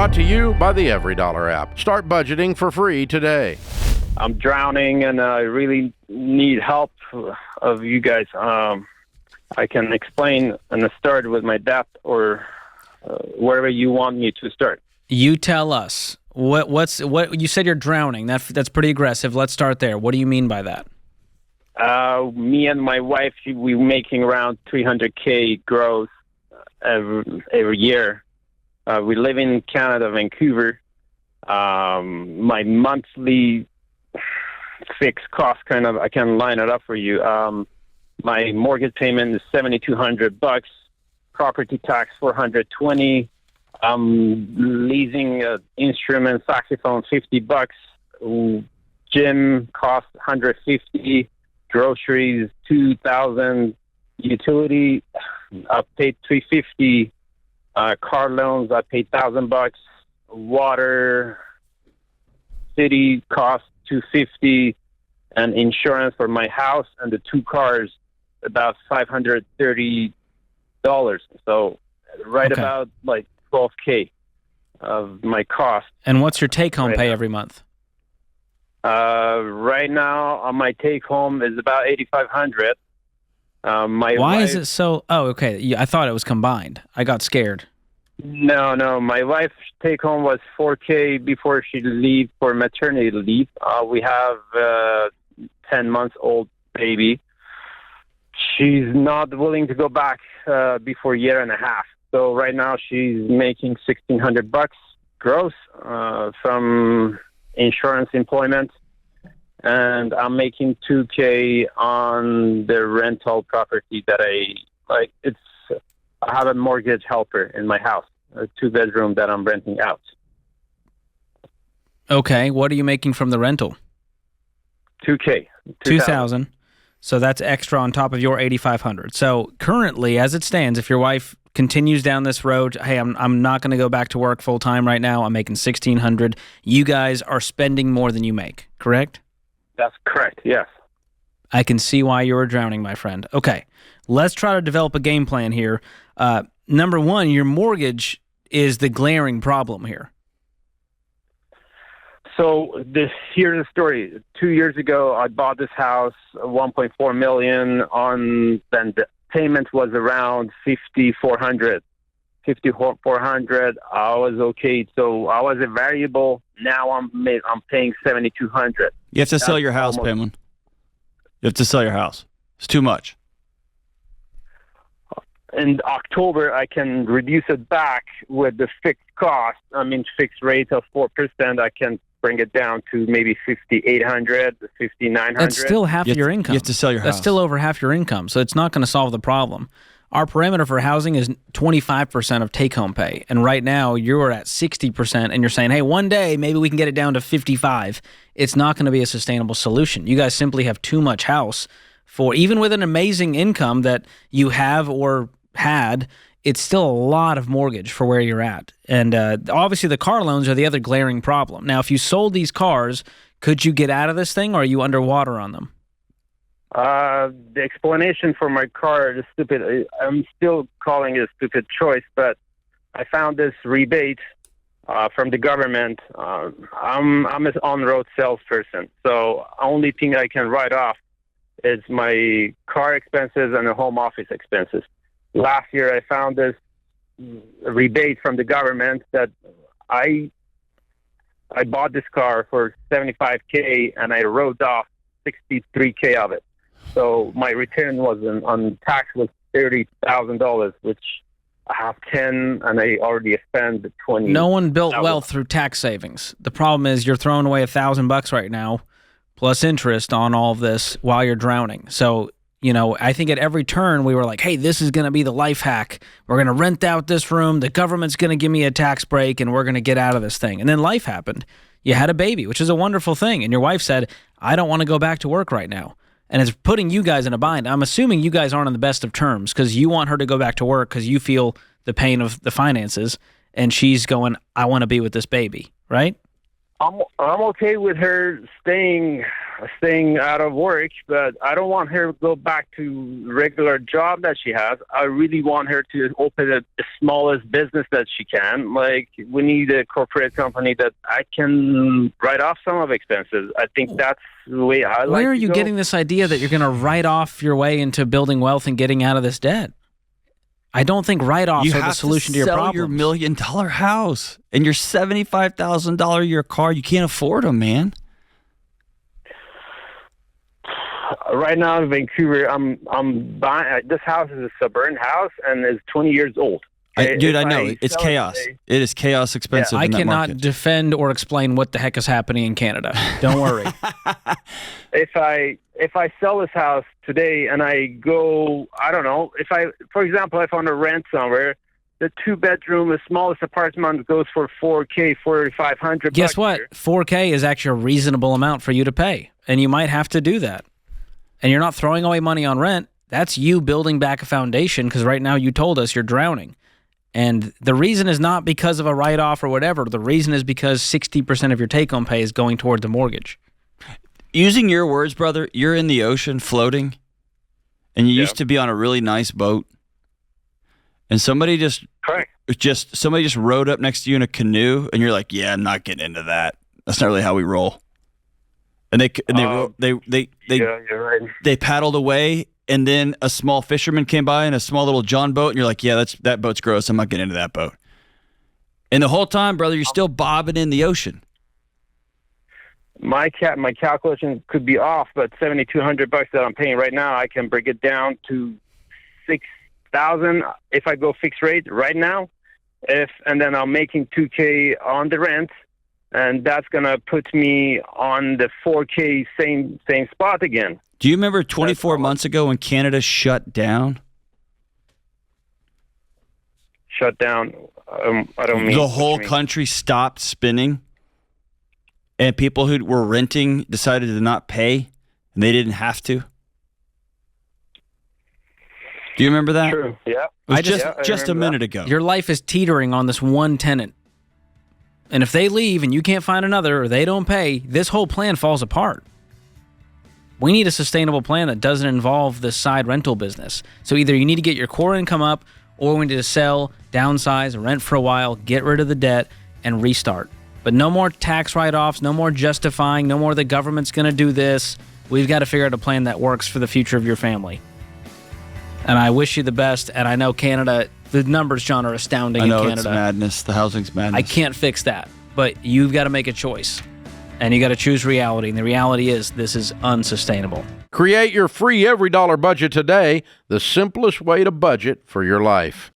Brought to you by the Every Dollar app. Start budgeting for free today. I'm drowning and I really need help of you guys. I can explain and start with my debt or wherever you want me to start. You tell us. What you said you're drowning. That's pretty aggressive. Let's start there. What do you mean by that? Me and my wife, we're making around $300K gross every year. We live in Canada, Vancouver. My monthly fixed cost, I can line it up for you. My mortgage payment is $7,200. Property tax $420. Leasing instrument, saxophone $50. Gym cost $150. Groceries $2,000. Utility I paid $350. Car loans I paid $1,000. Water city cost $250, and insurance for my house and the two cars about $530. So about like $12K of my cost. And what's your take-home pay every month? Right now, my take-home is about $8,500. Why is it so? Oh, okay. I thought it was combined. I got scared. No. My wife's take-home was $4K before she leave for maternity leave. We have a 10-month-old baby. She's not willing to go back before a year and a half. So right now she's making $1,600 gross from insurance employment, and I'm making $2K on the rental property that I have a mortgage helper in my house, a 2-bedroom that I'm renting out. Okay, what are you making from the rental? $2K. $2,000. So that's extra on top of your $8,500. So currently, as it stands, if your wife continues down this road, hey, I'm not going to go back to work full time right now. I'm making $1,600. You guys are spending more than you make, correct? That's correct. Yes. I can see why you were drowning, my friend. Okay, let's try to develop a game plan here. Number one, your mortgage is the glaring problem here. So here's the story. 2 years ago, I bought this house, $1.4 million. Then the payment was around $5,400. I was okay. So I was a variable. Now I'm paying $7,200. You have to sell your house, Pamela. You have to sell your house. It's too much. In October, I can reduce it back with the fixed cost. Fixed rate of 4%. I can bring it down to maybe $5,800, $5,900. That's still half your income. You have to sell your house. That's still over half your income, so it's not going to solve the problem. Our parameter for housing is 25% of take-home pay, and right now you're at 60%, and you're saying, hey, one day maybe we can get it down to 55. It's not going to be a sustainable solution. You guys simply have too much house for, even with an amazing income that you have or had, it's still a lot of mortgage for where you're at. And obviously the car loans are the other glaring problem. Now, if you sold these cars, could you get out of this thing, or are you underwater on them? The explanation for my car is stupid. I'm still calling it a stupid choice, but I found this rebate from the government. I'm an on-road salesperson, so only thing I can write off is my car expenses and the home office expenses. Last year, I found this rebate from the government that I bought this car for $75K and I wrote off $63K of it. So my return on tax was $30,000, which I have 10 and I already spent 20. No one built wealth through tax savings. The problem is you're throwing away $1,000 right now, plus interest on all of this while you're drowning. So, I think at every turn we were like, hey, this is going to be the life hack. We're going to rent out this room. The government's going to give me a tax break and we're going to get out of this thing. And then life happened. You had a baby, which is a wonderful thing. And your wife said, I don't want to go back to work right now. And it's putting you guys in a bind. I'm assuming you guys aren't on the best of terms because you want her to go back to work because you feel the pain of the finances. And she's going, I want to be with this baby, right? I'm okay with her staying out of work, but I don't want her to go back to regular job that she has. I really want her to open the smallest business that she can. Like, we need a corporate company that I can write off some of expenses. I think that's the way I like. Where are to you go. getting this idea that you're going to write off your way into building wealth and getting out of this debt? I don't think write-offs are the solution to your sell problems. your $1 million house and your $75,000 a year car. You can't afford them, man. Right now in Vancouver, I'm buying. This house is a suburban house and is 20 years old. Dude, I know. It's sell chaos. today- It is chaos expensive I in that cannot market. defend or explain what the heck is happening in Canada. Don't worry. If I sell this house today and I go, I don't know, for example, if I want to rent somewhere, the 2-bedroom, the smallest apartment goes for $4,000, $4,500. Guess what? $4,000 is actually a reasonable amount for you to pay, and you might have to do that. And you're not throwing away money on rent. That's you building back a foundation, because right now you told us you're drowning. And the reason is not because of a write-off or whatever. The reason is because 60% of your take-home pay is going toward the mortgage. Using your words, brother, you're in the ocean floating, and you used to be on a really nice boat, and somebody just rowed up next to you in a canoe, and you're like, "Yeah, I'm not getting into that. That's not really how we roll." And they Yeah, you're right. they paddled away, and then a small fisherman came by in a small little John boat, and you're like, "Yeah, that boat's gross. I'm not getting into that boat." And the whole time, brother, you're still bobbing in the ocean. My calculation could be off, but $7,200 that I'm paying right now, I can bring it down to $6,000 if I go fixed rate right now. And then I'm making $2,000 on the rent, and that's gonna put me on the $4,000 same spot again. Do you remember 24 months ago when Canada shut down? Shut down. I don't mean The whole country stopped spinning, and people who were renting decided to not pay, and they didn't have to. Do you remember that? True. Yeah. It was I just a remember minute that. ago. Your life is teetering on this one tenant. And if they leave and you can't find another or they don't pay, this whole plan falls apart. We need a sustainable plan that doesn't involve this side rental business. So either you need to get your core income up, or we need to sell, downsize, rent for a while, get rid of the debt, and restart. But no more tax write-offs, no more justifying, no more the government's going to do this. We've got to figure out a plan that works for the future of your family. And I wish you the best. And I know Canada, the numbers, John, are astounding I know in Canada. it's madness. The housing's madness. I can't fix that. But you've got to make a choice. And you got to choose reality. And the reality is this is unsustainable. Create your free every dollar budget today, the simplest way to budget for your life.